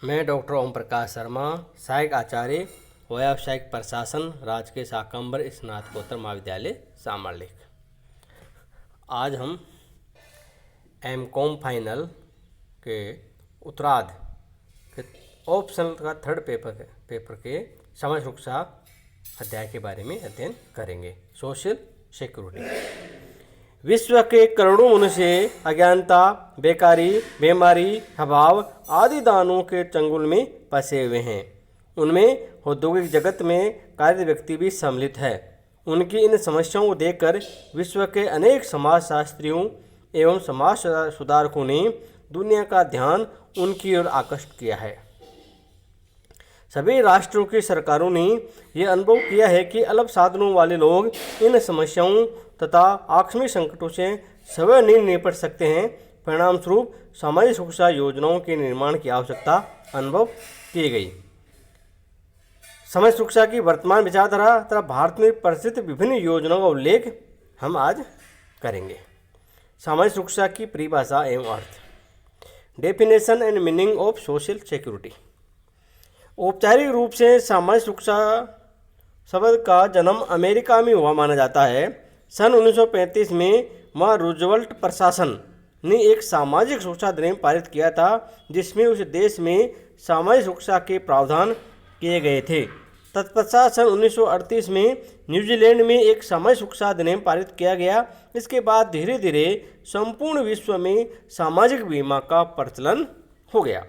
मैं डॉक्टर ओम प्रकाश शर्मा, सहायक आचार्य व्यावसायिक प्रशासन, राजकीय शाकंभर स्नातकोत्तर महाविद्यालय शामलीक। आज हम एमकॉम फाइनल के उत्तरार्ध के ऑप्शनल का थर्ड पेपर के समाज सुरक्षा अध्याय के बारे में अध्ययन करेंगे। Social security. विश्व के करोड़ों मनुष्य अज्ञानता, बेकारी, बीमारी, अभाव आदि दानों के चंगुल में फंसे हुए हैं। उनमें औद्योगिक जगत में कार्यरत व्यक्ति भी सम्मिलित है। उनकी इन समस्याओं को देखकर विश्व के अनेक समाजशास्त्रियों एवं समाज सुधारकों ने दुनिया का ध्यान उनकी ओर आकर्षित किया है। सभी राष्ट्रों की सरकारों ने यह अनुभव किया है कि अल्प साधनों वाले लोग इन समस्याओं तथा आकस्मिक संकटों से स्वयं नहीं निपट सकते हैं। परिणाम स्वरूप सामाजिक सुरक्षा योजनाओं के निर्माण की आवश्यकता अनुभव की गई। सामाजिक सुरक्षा की वर्तमान विचारधारा तथा भारत में प्रचलित विभिन्न योजनाओं का उल्लेख हम आज करेंगे। सामाजिक सुरक्षा की परिभाषा एवं अर्थ। Definition and meaning of social security. औपचारिक रूप से सामाजिक सुरक्षा शब्द का जन्म अमेरिका में हुआ माना जाता है। सन 1935 में वहाँ रूजवेल्ट प्रशासन ने एक सामाजिक सुरक्षा अधिनियम पारित किया था, जिसमें उस देश में सामाजिक सुरक्षा के प्रावधान किए गए थे। तत्पश्चात सन 1938 में न्यूजीलैंड में एक सामाजिक सुरक्षा अधिनियम पारित किया गया। इसके बाद धीरे धीरे संपूर्ण विश्व में सामाजिक बीमा का प्रचलन हो गया।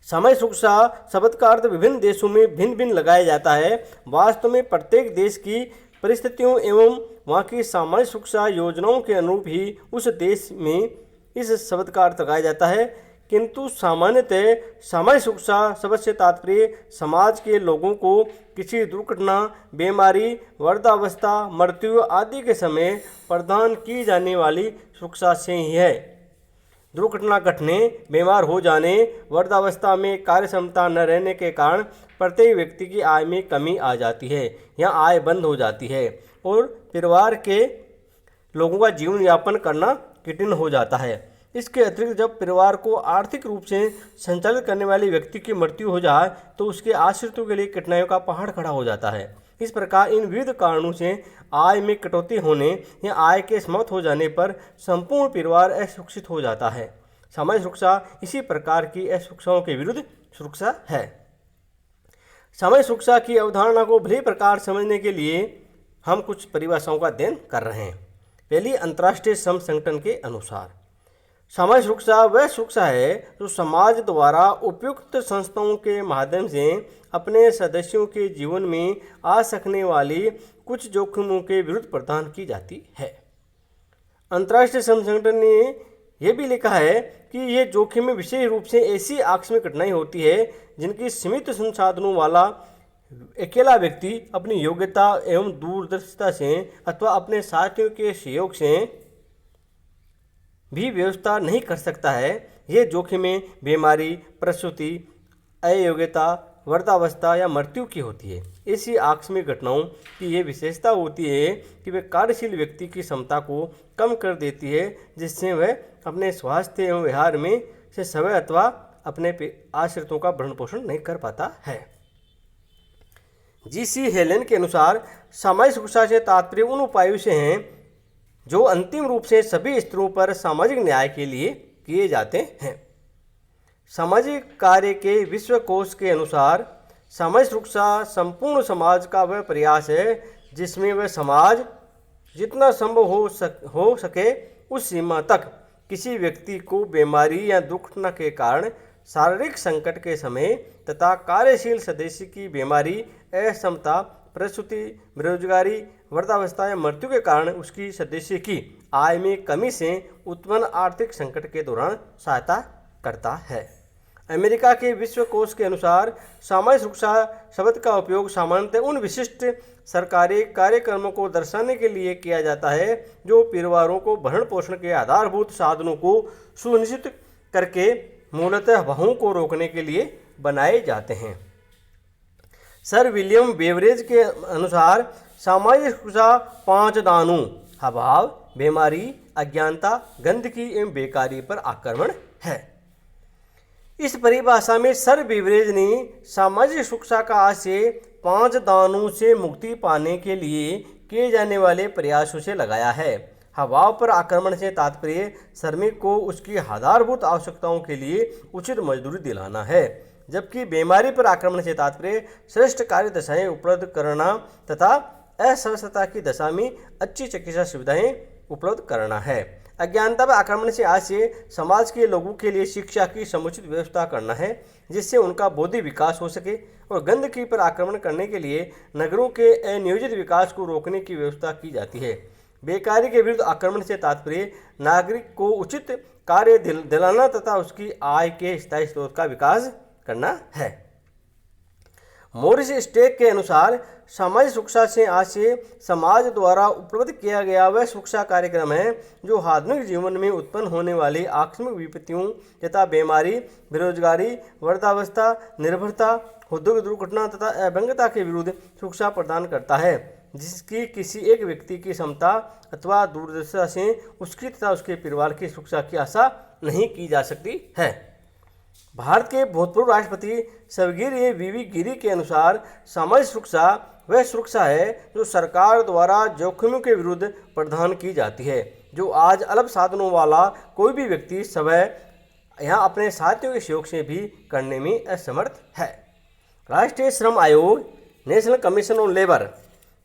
सामाजिक सुरक्षा शब्द का अर्थ विभिन्न देशों में भिन्न भिन्न लगाया जाता है। वास्तव में प्रत्येक देश की परिस्थितियों एवं वहाँ की सामाजिक सुरक्षा योजनाओं के अनुरूप ही उस देश में इस शब्द का अर्थ लगाया जाता है। किंतु सामान्यतः सामाजिक सुरक्षा शब्द से तात्पर्य समाज के लोगों को किसी दुर्घटना, बीमारी, वृद्धावस्था, मृत्यु आदि के समय प्रदान की जाने वाली सुरक्षा से ही है। दुर्घटना घटने, बीमार हो जाने, वृद्धावस्था में कार्य क्षमता न रहने के कारण प्रत्येक व्यक्ति की आय में कमी आ जाती है या आय बंद हो जाती है और परिवार के लोगों का जीवन यापन करना कठिन हो जाता है। इसके अतिरिक्त जब परिवार को आर्थिक रूप से संचालित करने वाले व्यक्ति की मृत्यु हो जाए तो उसके आश्रितों के लिए कठिनाइयों का पहाड़ खड़ा हो जाता है। इस प्रकार इन विविध कारणों से आय में कटौती होने या आय के समाप्त हो जाने पर संपूर्ण परिवार असुरक्षित हो जाता है। सामाजिक सुरक्षा इसी प्रकार की असुरक्षाओं के विरुद्ध सुरक्षा है। सामाजिक सुरक्षा की अवधारणा को भली प्रकार समझने के लिए हम कुछ परिभाषाओं का अध्ययन कर रहे हैं। पहली, अंतर्राष्ट्रीय श्रम संगठन के अनुसार सामाजिक सुरक्षा वह सुरक्षा है जो समाज द्वारा उपयुक्त संस्थाओं के माध्यम से अपने सदस्यों के जीवन में आ सकने वाली कुछ जोखिमों के विरुद्ध प्रदान की जाती है। अंतर्राष्ट्रीय श्रम संगठन ने यह भी लिखा है कि ये जोखिमें विशेष रूप से ऐसी आकस्मिक घटनाएं होती है जिनकी सीमित संसाधनों वाला अकेला व्यक्ति अपनी योग्यता एवं दूरदर्शिता से अथवा अपने साथियों के सहयोग से भी व्यवस्था नहीं कर सकता है। ये जोखिमें बीमारी, प्रसूति, अयोग्यता, वृद्धावस्था या मृत्यु की होती है। ऐसी आकस्मिक घटनाओं की ये विशेषता होती है कि वे कार्यशील व्यक्ति की क्षमता को कम कर देती है, जिससे वह अपने स्वास्थ्य एवं व्यवहार में से समय अथवा अपने आश्रितों का भरण पोषण नहीं कर पाता है। जी.सी. हेलन के अनुसार सामाजिक सुरक्षा से तात्पर्य उन उपायों से हैं जो अंतिम रूप से सभी स्तरों पर सामाजिक न्याय के लिए किए जाते हैं। सामाजिक कार्य के विश्व कोश के अनुसार सामाजिक सुरक्षा संपूर्ण समाज का वह प्रयास है जिसमें वह समाज जितना संभव हो सके उस सीमा तक किसी व्यक्ति को बीमारी या दुर्घटना के कारण शारीरिक संकट के समय तथा कार्यशील सदस्य की बीमारी, असमता, प्रसूति, बेरोजगारी, वृद्धावस्था या मृत्यु के कारण उसकी सदस्य की आय में कमी से उत्पन्न आर्थिक संकट के दौरान सहायता करता है। अमेरिका के विश्व कोश के अनुसार सामाजिक सुरक्षा शब्द का उपयोग सामान्यतः उन विशिष्ट सरकारी कार्यक्रमों को दर्शाने के लिए किया जाता है जो परिवारों को भरण पोषण के आधारभूत साधनों को सुनिश्चित करके मूलतः अभावों को रोकने के लिए बनाए जाते हैं। सर विलियम बेवरेज के अनुसार सामाजिक सुरक्षा 5 दानों अभाव, बीमारी, अज्ञानता, गंदगी एवं बेकारी पर आक्रमण है। इस परिभाषा में सर बिवरेज ने सामाजिक सुरक्षा का आशय 5 दानों से मुक्ति पाने के लिए किए जाने वाले प्रयासों से लगाया है। हवाओं पर आक्रमण से तात्पर्य श्रमिक को उसकी आधारभूत आवश्यकताओं के लिए उचित मजदूरी दिलाना है, जबकि बीमारी पर आक्रमण से तात्पर्य श्रेष्ठ कार्य दशाएं उपलब्ध करना तथा अस्वस्थता की दशा में अच्छी चिकित्सा सुविधाएं उपलब्ध करना है। अज्ञानता पर आक्रमण से आशय समाज के लोगों के लिए शिक्षा की समुचित व्यवस्था करना है, जिससे उनका बौद्धिक विकास हो सके, और गंदगी पर आक्रमण करने के लिए नगरों के अनियोजित विकास को रोकने की व्यवस्था की जाती है। बेकारी के विरुद्ध आक्रमण से तात्पर्य नागरिक को उचित कार्य दिलाना तथा उसकी आय के स्थायी स्रोत का विकास करना है। मॉरिस स्टेक के अनुसार सामाजिक सुरक्षा से आशय समाज द्वारा उपलब्ध किया गया वह सुरक्षा कार्यक्रम है जो आधुनिक जीवन में उत्पन्न होने वाली आकस्मिक विपत्तियों तथा बीमारी, बेरोजगारी, वृद्धावस्था, निर्भरता, औद्योगिक दुर्घटना तथा अभंगता के विरुद्ध सुरक्षा प्रदान करता है, जिसकी किसी एक व्यक्ति की क्षमता अथवा दूरदर्शिता से उसकी तथा उसके परिवार की सुरक्षा की आशा नहीं की जा सकती है। भारत के भूतपूर्व राष्ट्रपति स्वर्गीय वीवी गिरी के अनुसार सामाजिक सुरक्षा वह सुरक्षा है जो सरकार द्वारा जोखिमों के विरुद्ध प्रदान की जाती है, जो आज अल्प साधनों वाला कोई भी व्यक्ति स्वयं यहाँ अपने साथियों के सहयोग से भी करने में असमर्थ है। राष्ट्रीय श्रम आयोग नेशनल कमीशन ऑन लेबर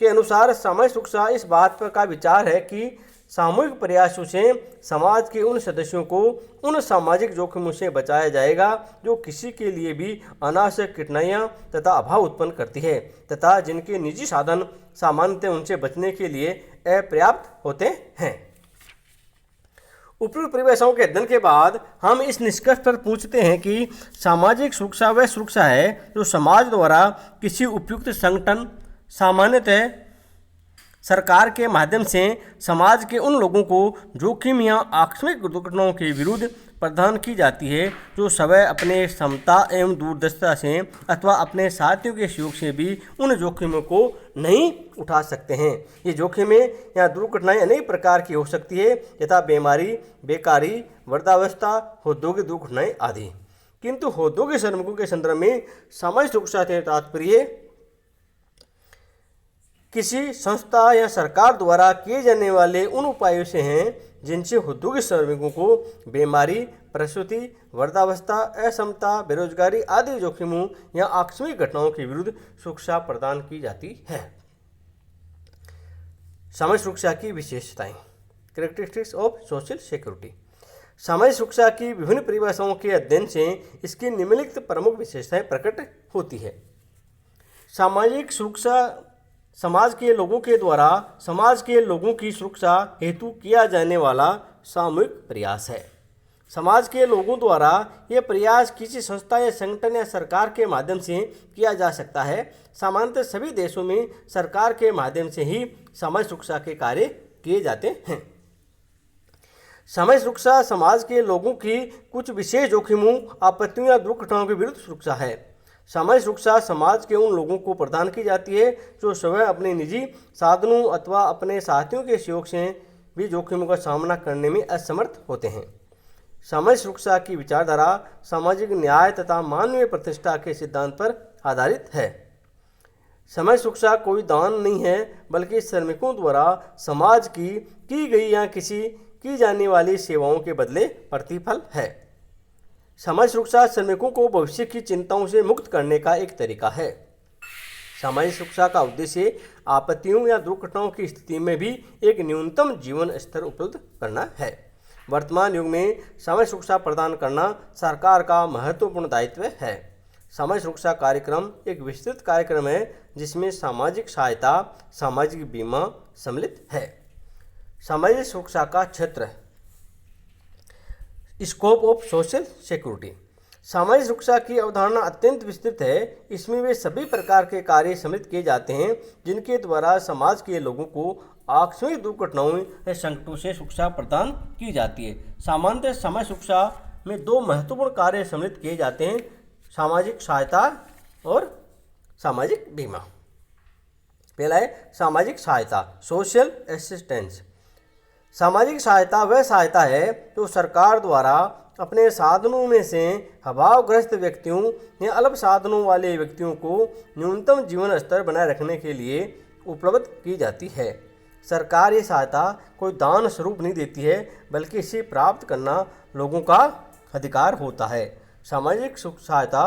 के अनुसार सामाजिक सुरक्षा इस बात पर का विचार है कि सामूहिक प्रयासों से समाज के उन सदस्यों को उन सामाजिक जोखिमों से बचाया जाएगा जो किसी के लिए भी अनावश्यक कठिनाइयाँ तथा अभाव उत्पन्न करती है तथा जिनके निजी साधन सामान्यतः उनसे बचने के लिए अपर्याप्त होते हैं। उपयुक्त परिभाषाओं के अध्ययन के बाद हम इस निष्कर्ष पर पहुंचते हैं कि सामाजिक सुरक्षा वह सुरक्षा है जो समाज द्वारा किसी उपयुक्त संगठन, सामान्यतः सरकार के माध्यम से समाज के उन लोगों को जोखिम या आकस्मिक दुर्घटनाओं के विरुद्ध प्रदान की जाती है जो स्वयं अपने क्षमता एवं दूरदर्शिता से अथवा अपने साथियों के सहयोग से भी उन जोखिमों को नहीं उठा सकते हैं। ये जोखिमें या दुर्घटनाएं अनेक प्रकार की हो सकती है, यथा बीमारी, बेकारी, वृद्धावस्था, औद्योगिक दुर्घटनाएं आदि। किंतु औद्योगिक श्रमिकों के संदर्भ में सामाजिक सुरक्षा से तात्पर्य किसी संस्था या सरकार द्वारा किए जाने वाले उन उपायों से हैं जिनसे औद्योगिक श्रमिकों को बीमारी, प्रसूति, वृद्धावस्था, असमता, बेरोजगारी आदि जोखिमों या आकस्मिक घटनाओं के विरुद्ध सुरक्षा प्रदान की जाती है। सामाजिक सुरक्षा की विशेषताएं, कैरेक्टरिस्टिक्स ऑफ सोशल सिक्योरिटी। सामाजिक सुरक्षा की विभिन्न परिभाषाओं के अध्ययन से इसकी निम्नलिखित प्रमुख विशेषताएं प्रकट होती है। सामाजिक सुरक्षा समाज के लोगों के द्वारा समाज के लोगों की सुरक्षा हेतु किया जाने वाला सामूहिक प्रयास है। समाज के लोगों द्वारा यह प्रयास किसी संस्था या संगठन या सरकार के माध्यम से किया जा सकता है। सामान्यतः सभी देशों में सरकार के माध्यम से ही सामाजिक सुरक्षा के कार्य किए जाते हैं। सामाजिक सुरक्षा समाज के लोगों की कुछ विशेष जोखिमों, आपत्तियों या दुर्घटनाओं के विरुद्ध सुरक्षा है। सामाजिक सुरक्षा समाज के उन लोगों को प्रदान की जाती है जो स्वयं अपने निजी साधनों अथवा अपने साथियों के सहयोग से भी जोखिमों का सामना करने में असमर्थ होते हैं। सामाजिक सुरक्षा की विचारधारा सामाजिक न्याय तथा मानवीय प्रतिष्ठा के सिद्धांत पर आधारित है। सामाजिक सुरक्षा कोई दान नहीं है, बल्कि श्रमिकों द्वारा समाज की गई या किसी की जाने वाली सेवाओं के बदले प्रतिफल है। सामाजिक सुरक्षा श्रमिकों को भविष्य की चिंताओं से मुक्त करने का एक तरीका है। सामाजिक सुरक्षा का उद्देश्य आपत्तियों या दुर्घटनाओं की स्थिति में भी एक न्यूनतम जीवन स्तर उपलब्ध करना है। वर्तमान युग में सामाजिक सुरक्षा प्रदान करना सरकार का महत्वपूर्ण दायित्व है। सामाजिक सुरक्षा कार्यक्रम एक विस्तृत कार्यक्रम है जिसमें सामाजिक सहायता, सामाजिक बीमा सम्मिलित है। सामाजिक सुरक्षा का क्षेत्र, स्कोप ऑफ सोशल सिक्योरिटी। सामाजिक सुरक्षा की अवधारणा अत्यंत विस्तृत है। इसमें वे सभी प्रकार के कार्य सम्मिलित किए जाते हैं जिनके द्वारा समाज के लोगों को आकस्मिक दुर्घटनाओं या संकटों से सुरक्षा प्रदान की जाती है। सामान्यतः सामाजिक सुरक्षा में दो महत्वपूर्ण कार्य सम्मिलित किए जाते हैं, सामाजिक सहायता और सामाजिक बीमा। पहला है सामाजिक सहायता, सोशल असिस्टेंस। सामाजिक सहायता वह सहायता है जो सरकार द्वारा अपने साधनों में से अभावग्रस्त व्यक्तियों या अल्प साधनों वाले व्यक्तियों को न्यूनतम जीवन स्तर बनाए रखने के लिए उपलब्ध की जाती है। सरकार ये सहायता कोई दान स्वरूप नहीं देती है, बल्कि इसे प्राप्त करना लोगों का अधिकार होता है। सामाजिक सुख सहायता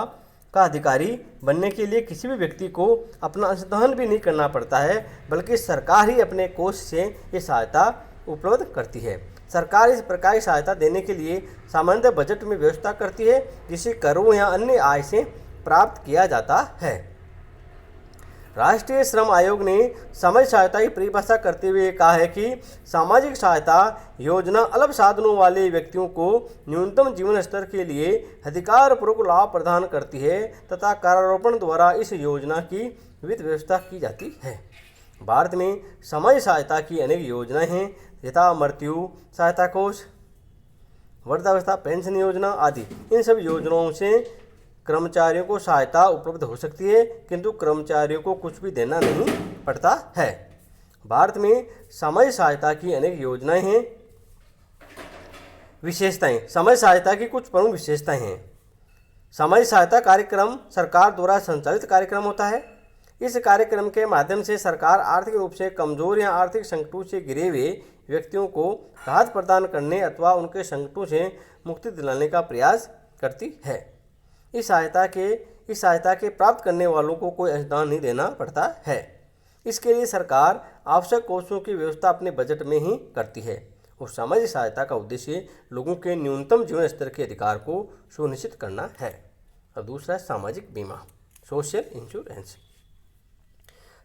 का अधिकारी बनने के लिए किसी भी व्यक्ति को अपना अंशदान भी नहीं करना पड़ता है, बल्कि सरकार ही अपने कोष से ये सहायता उपलब्ध करती है। सरकार इस प्रकार की सहायता देने के लिए सामान्य बजट में व्यवस्था करती है, जिसे करों या अन्य आय से प्राप्त किया जाता है। राष्ट्रीय श्रम आयोग ने सामाजिक सहायता की परिभाषा करते हुए कहा है कि सामाजिक सहायता योजना अल्प साधनों वाले व्यक्तियों को न्यूनतम जीवन स्तर के लिए अधिकारपूर्वक लाभ प्रदान करती है तथा करारोपण द्वारा इस योजना की वित्त व्यवस्था की जाती है। भारत में सामाजिक सहायता की अनेक योजनाएं हैं, यथा मृत्यु सहायता कोष, वृद्धावस्था पेंशन योजना आदि। इन सब योजनाओं से कर्मचारियों को सहायता उपलब्ध हो सकती है, किंतु कर्मचारियों को कुछ भी देना नहीं पड़ता है। भारत में सामाजिक सहायता की अनेक योजनाएं हैं। विशेषताएं, सामाजिक सहायता की कुछ प्रमुख विशेषताएं हैं। सामाजिक सहायता कार्यक्रम सरकार द्वारा संचालित कार्यक्रम होता है। इस कार्यक्रम के माध्यम से सरकार आर्थिक रूप से कमजोर या आर्थिक संकटों से घिरे हुए व्यक्तियों को राहत प्रदान करने अथवा उनके संकटों से मुक्ति दिलाने का प्रयास करती है। इस सहायता के प्राप्त करने वालों को कोई अंशदान नहीं देना पड़ता है। इसके लिए सरकार आवश्यक कोषों की व्यवस्था अपने बजट में ही करती है और सामाजिक सहायता का उद्देश्य लोगों के न्यूनतम जीवन स्तर के अधिकार को सुनिश्चित करना है। और दूसरा सामाजिक बीमा, सोशल इंश्योरेंस।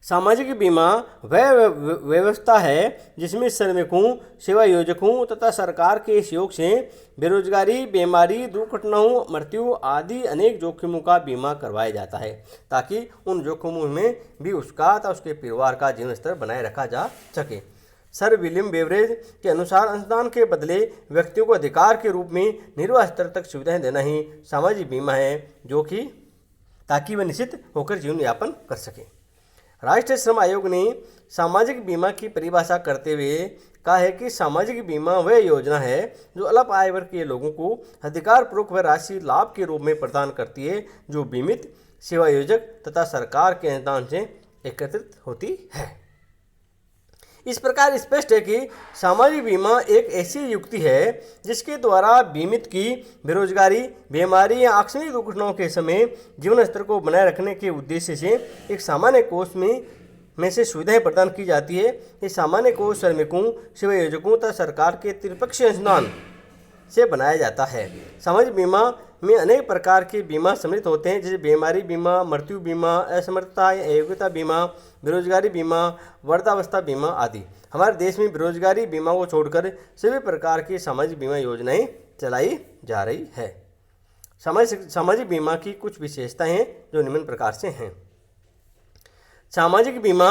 सामाजिक बीमा वह व्यवस्था है जिसमें श्रमिकों, सेवा योजकों तथा सरकार के सहयोग से बेरोजगारी, बीमारी, दुर्घटनाओं, मृत्यु आदि अनेक जोखिमों का बीमा करवाया जाता है, ताकि उन जोखिमों में भी उसका तथा उसके परिवार का जीवन स्तर बनाए रखा जा सके। सर विलियम बेवरेज के अनुसार अंशदान के बदले व्यक्तियों को अधिकार के रूप में निर्वाह स्तर तक सुविधाएं देना ही सामाजिक बीमा है, जो कि ताकि वह निश्चित होकर जीवन यापन कर सके। राष्ट्रीय श्रम आयोग ने सामाजिक बीमा की परिभाषा करते हुए कहा है कि सामाजिक बीमा वह योजना है जो अल्प आय वर्ग के लोगों को अधिकारपूर्वक वह राशि लाभ के रूप में प्रदान करती है जो बीमित, सेवा योजक तथा सरकार के अनुदान से एकत्रित होती है। इस प्रकार स्पष्ट है कि सामाजिक बीमा एक ऐसी युक्ति है जिसके द्वारा बीमित की बेरोजगारी, बीमारी या आकस्मिक दुर्घटनाओं के समय जीवन स्तर को बनाए रखने के उद्देश्य से एक सामान्य कोष में से सुविधाएं प्रदान की जाती है। ये सामान्य कोष श्रमिकों, सेवा योजकों तथा सरकार के त्रिपक्षीय अनुदान से बनाया जाता है। सामाजिक बीमा में अनेक प्रकार के बीमा सम्मिलित होते हैं, जैसे बीमारी बीमा, मृत्यु बीमा, असमर्थता या अयोग्यता बीमा, बेरोजगारी बीमा, वृद्धावस्था बीमा आदि। हमारे देश में बेरोजगारी बीमा को छोड़कर सभी प्रकार की सामाजिक बीमा योजनाएं चलाई जा रही है। सामाजिक बीमा की कुछ विशेषताएं हैं जो निम्न प्रकार से हैं। सामाजिक बीमा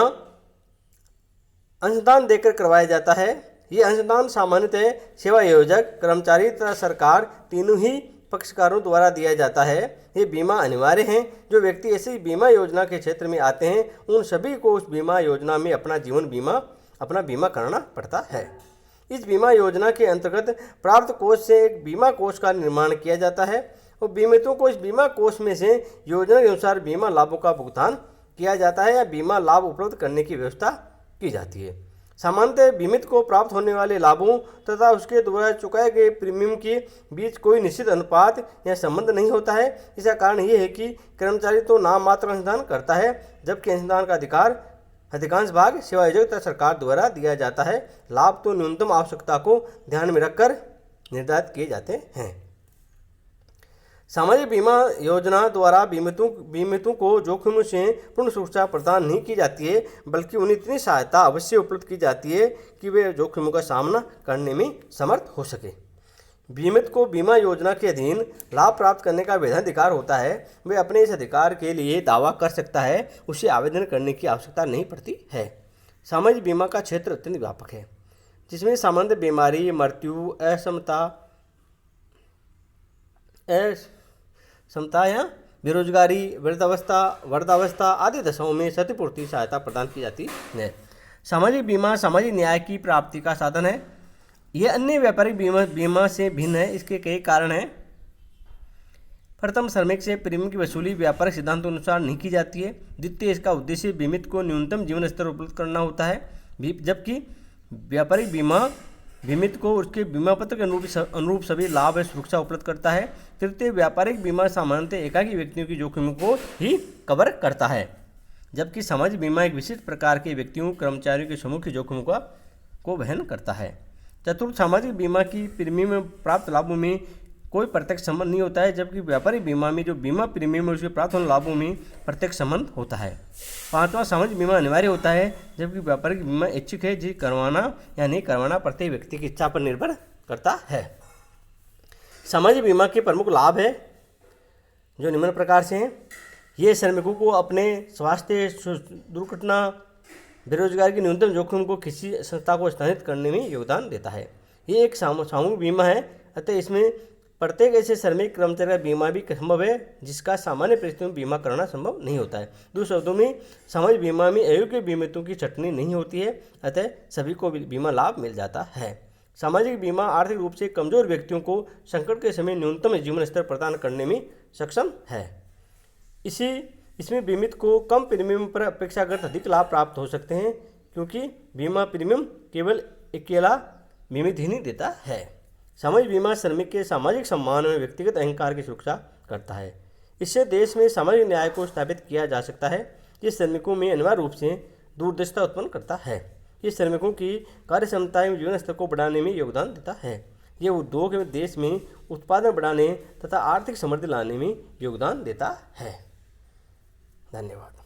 अंशदान देकर करवाया जाता है। ये अंशदान सामान्यतः सेवा योजक, कर्मचारी तथा सरकार तीनों ही पक्षकारों द्वारा दिया जाता है। ये बीमा अनिवार्य हैं। जो व्यक्ति ऐसी बीमा योजना के क्षेत्र में आते हैं उन सभी को उस बीमा योजना में अपना बीमा कराना पड़ता है। इस बीमा योजना के अंतर्गत प्राप्त कोष से एक बीमा कोष का निर्माण किया जाता है और बीमितों को इस बीमा कोष में से योजना के अनुसार बीमा लाभों का भुगतान किया जाता है या बीमा लाभ उपलब्ध करने की व्यवस्था की जाती है। सामान्यतः बीमित को प्राप्त होने वाले लाभों तथा उसके द्वारा चुकाए गए प्रीमियम के बीच कोई निश्चित अनुपात या संबंध नहीं होता है। इसका कारण ये है कि कर्मचारी तो नाम मात्र अंशदान करता है, जबकि अंशदान का अधिकांश भाग सेवा योजक तथा सरकार द्वारा दिया जाता है। लाभ तो न्यूनतम आवश्यकता को ध्यान में रखकर निर्धारित किए जाते हैं। सामाजिक बीमा योजना द्वारा बीमितों को जोखिमों से पूर्ण सुरक्षा प्रदान नहीं की जाती है, बल्कि उन्हें इतनी सहायता अवश्य उपलब्ध की जाती है कि वे जोखिमों का सामना करने में समर्थ हो सके। बीमित को बीमा योजना के अधीन लाभ प्राप्त करने का वैधानिक होता है। वे अपने इस अधिकार के लिए दावा कर सकता है, उसे आवेदन करने की आवश्यकता नहीं पड़ती है। सामाजिक बीमा का क्षेत्र अत्यंत व्यापक है, जिसमें सामान्य बीमारी, मृत्यु, असमता या बेरोजगारी, वृद्धावस्था आदि दशाओं में क्षतिपूर्ति सहायता प्रदान की जाती है। सामाजिक बीमा सामाजिक न्याय की प्राप्ति का साधन है। यह अन्य व्यापारिक बीमा से भिन्न है। इसके कई कारण हैं। प्रथम, श्रमिक से प्रीमियम की वसूली व्यापारिक सिद्धांतों अनुसार नहीं की जाती है। द्वितीय, इसका उद्देश्य बीमित को न्यूनतम जीवन स्तर उपलब्ध करना होता है, जबकि व्यापारिक बीमा बीमित को उसके बीमा पत्र के अनुरूप सभी लाभ और सुरक्षा उपलब्ध करता है। तृतीय, व्यापारिक बीमा सामान्यतः एकाकी व्यक्तियों की जोखिमों को ही कवर करता है, जबकि सामाजिक बीमा एक विशिष्ट प्रकार के व्यक्तियों कर्मचारियों के समूह की जोखिमों को वहन करता है। चतुर्थ, सामाजिक बीमा की प्रीमियम में प्राप्त लाभों में कोई प्रत्यक्ष संबंध नहीं होता है, जबकि व्यापारिक बीमा में जो बीमा प्रीमियम और उसके प्राप्त होने लाभों में प्रत्यक्ष संबंध होता है। पांचवा, सामाजिक बीमा अनिवार्य होता है, जबकि व्यापारिक बीमा ऐच्छिक है, जिसे करवाना या नहीं करवाना प्रत्येक व्यक्ति की इच्छा पर निर्भर करता है। सामाजिक बीमा के प्रमुख लाभ है जो निम्न प्रकार से हैं। ये श्रमिकों को अपने स्वास्थ्य, दुर्घटना, बेरोजगारी की न्यूनतम जोखिम को किसी संस्था को स्थानित करने में योगदान देता है। ये एक सामूहिक बीमा है, अतः इसमें प्रत्येक ऐसे श्रमिक कर्मचारी का बीमा भी संभव है जिसका सामान्य परिस्थितियों में बीमा करना संभव नहीं होता है। दूसरे शब्दों में, सामाजिक बीमा में अयोग्य बीमितों की छटनी नहीं होती है, अतः सभी को बीमा लाभ मिल जाता है। सामाजिक बीमा आर्थिक रूप से कमजोर व्यक्तियों को संकट के समय न्यूनतम जीवन स्तर प्रदान करने में सक्षम है। इसमें बीमित को कम प्रीमियम पर अपेक्षाकृत अधिक लाभ प्राप्त हो सकते हैं, क्योंकि बीमा प्रीमियम केवल अकेला बीमित ही नहीं देता है। सामाजिक बीमा श्रमिक के सामाजिक सम्मान और व्यक्तिगत अहंकार की सुरक्षा करता है। इससे देश में सामाजिक न्याय को स्थापित किया जा सकता है, ये श्रमिकों में अनिवार्य रूप से दूरदर्शिता उत्पन्न करता है। ये श्रमिकों की कार्यक्षमता एवं जीवन स्तर को बढ़ाने में योगदान देता है। ये उद्योग एवं देश में उत्पादन बढ़ाने तथा आर्थिक समृद्धि लाने में योगदान देता है। धन्यवाद।